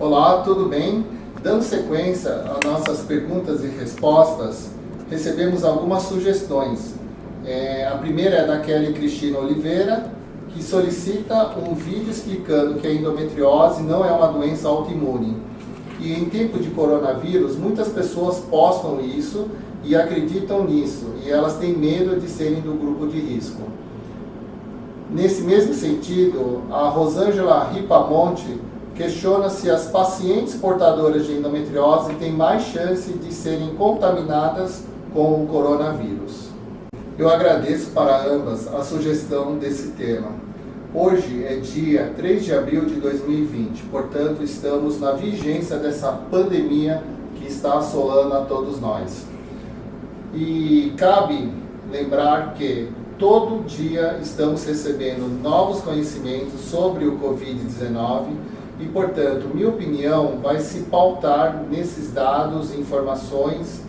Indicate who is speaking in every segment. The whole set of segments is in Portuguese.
Speaker 1: Olá, tudo bem? Dando sequência às nossas perguntas e respostas, recebemos algumas sugestões. A primeira é da Kelly Cristina Oliveira, que solicita um vídeo explicando que a endometriose não é uma doença autoimune. E em tempo de coronavírus, muitas pessoas postam isso e acreditam nisso, e elas têm medo de serem do grupo de risco. Nesse mesmo sentido, a Rosângela Ripamonte questiona se as pacientes portadoras de endometriose têm mais chance de serem contaminadas com o coronavírus. Eu agradeço para ambas a sugestão desse tema. Hoje é dia 3 de abril de 2020, portanto estamos na vigência dessa pandemia que está assolando a todos nós. E cabe lembrar que todo dia estamos recebendo novos conhecimentos sobre o Covid-19 e, portanto, minha opinião vai se pautar nesses dados e informações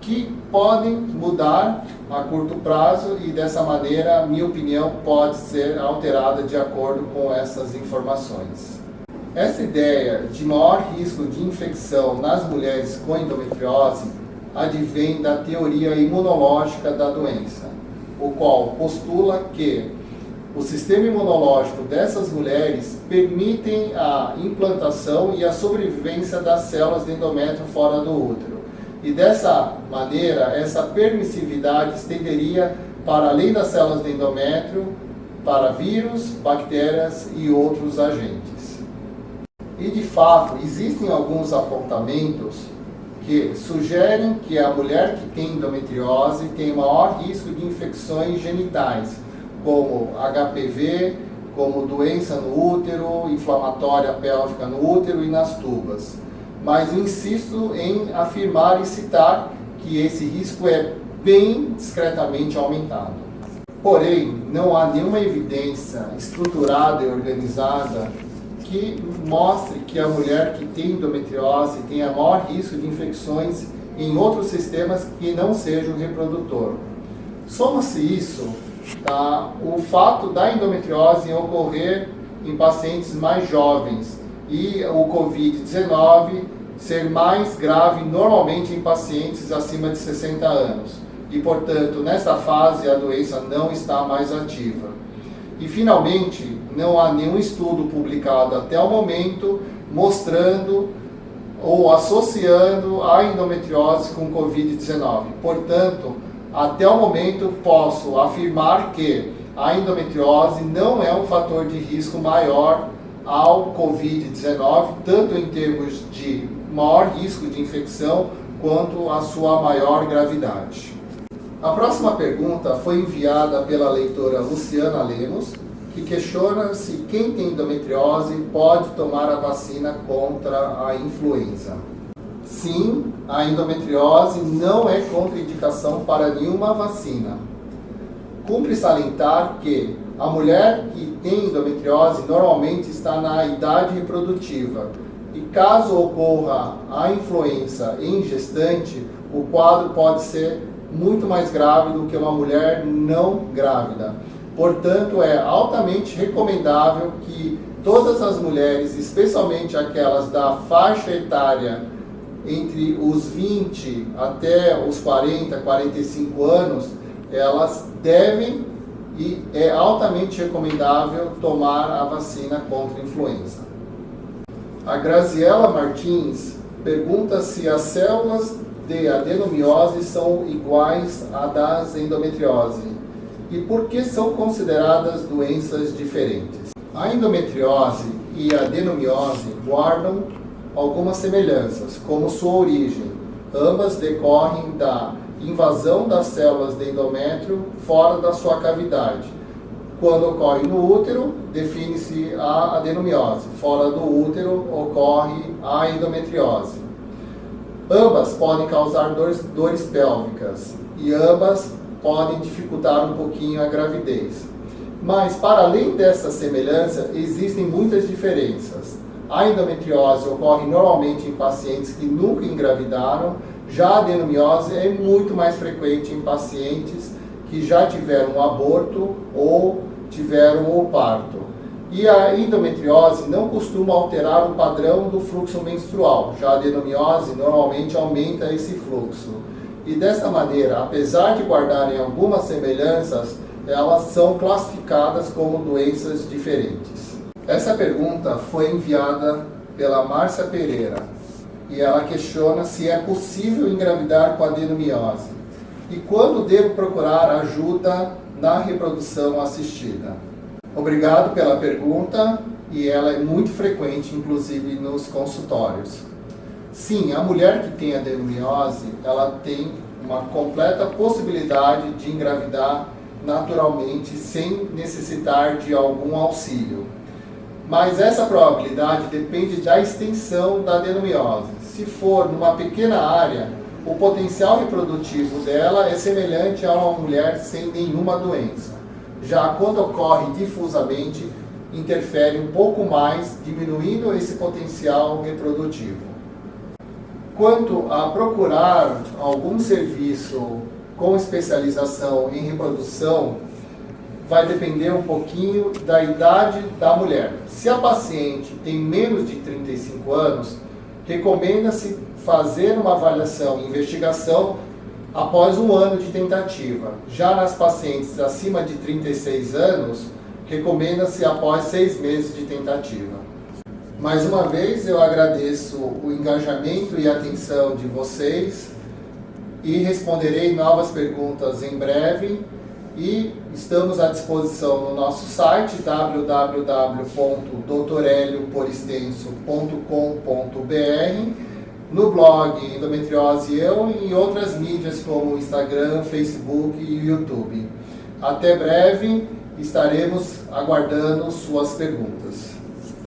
Speaker 1: que podem mudar a curto prazo e, dessa maneira, minha opinião pode ser alterada de acordo com essas informações. Essa ideia de maior risco de infecção nas mulheres com endometriose advém da teoria imunológica da doença, o qual postula que o sistema imunológico dessas mulheres permitem a implantação e a sobrevivência das células de endométrio fora do útero. E dessa maneira, essa permissividade estenderia para além das células de endométrio, para vírus, bactérias e outros agentes. E de fato, existem alguns apontamentos que sugerem que a mulher que tem endometriose tem maior risco de infecções genitais, como HPV, como doença no útero, inflamatória pélvica no útero e nas tubas. Mas insisto em afirmar e citar que esse risco é bem discretamente aumentado. Porém, não há nenhuma evidência estruturada e organizada que mostre que a mulher que tem endometriose tem maior risco de infecções em outros sistemas que não seja o reprodutor. Soma-se isso o fato da endometriose ocorrer em pacientes mais jovens e o Covid-19 ser mais grave normalmente em pacientes acima de 60 anos. E, portanto, nessa fase a doença não está mais ativa. E, finalmente, não há nenhum estudo publicado até o momento mostrando ou associando a endometriose com Covid-19. Portanto, até o momento posso afirmar que a endometriose não é um fator de risco maior ao Covid-19, tanto em termos de maior risco de infecção quanto a sua maior gravidade. A próxima pergunta foi enviada pela leitora Luciana Lemos, que questiona se quem tem endometriose pode tomar a vacina contra a influenza. Sim, a endometriose não é contraindicação para nenhuma vacina. Cumpre salientar que a mulher que tem endometriose normalmente está na idade reprodutiva e caso ocorra a influenza em gestante, o quadro pode ser muito mais grave do que uma mulher não grávida. Portanto, é altamente recomendável que todas as mulheres, especialmente aquelas da faixa etária entre os 20 até os 40, 45 anos, elas devem e é altamente recomendável tomar a vacina contra a influenza. A Graziela Martins pergunta se as células de adenomiose são iguais à das endometriose e por que são consideradas doenças diferentes. A endometriose e a adenomiose guardam algumas semelhanças, como sua origem. Ambas decorrem da invasão das células de endométrio fora da sua cavidade. Quando ocorre no útero, define-se a adenomiose. Fora do útero, ocorre a endometriose. Ambas podem causar dores pélvicas e ambas podem dificultar um pouquinho a gravidez. Mas, para além dessa semelhança, existem muitas diferenças. A endometriose ocorre normalmente em pacientes que nunca engravidaram, já a adenomiose é muito mais frequente em pacientes que já tiveram um aborto ou tiveram o parto. E a endometriose não costuma alterar o padrão do fluxo menstrual, já a adenomiose normalmente aumenta esse fluxo. E dessa maneira, apesar de guardarem algumas semelhanças, elas são classificadas como doenças diferentes. Essa pergunta foi enviada pela Márcia Pereira e ela questiona se é possível engravidar com adenomiose e quando devo procurar ajuda na reprodução assistida. Obrigado pela pergunta e ela é muito frequente, inclusive nos consultórios. Sim, a mulher que tem adenomiose, ela tem uma completa possibilidade de engravidar naturalmente sem necessitar de algum auxílio. Mas essa probabilidade depende da extensão da adenomiose. Se for numa pequena área, o potencial reprodutivo dela é semelhante a uma mulher sem nenhuma doença. Já quando ocorre difusamente, interfere um pouco mais, diminuindo esse potencial reprodutivo. Quanto a procurar algum serviço com especialização em reprodução, vai depender um pouquinho da idade da mulher. Se a paciente tem menos de 35 anos, recomenda-se fazer uma avaliação e investigação após 1 ano de tentativa. Já nas pacientes acima de 36 anos, recomenda-se após 6 meses de tentativa. Mais uma vez, eu agradeço o engajamento e a atenção de vocês e responderei novas perguntas em breve. E estamos à disposição no nosso site www.doutorelioporextenso.com.br, no blog Endometriose Eu e em outras mídias como Instagram, Facebook e YouTube. Até breve, estaremos aguardando suas perguntas.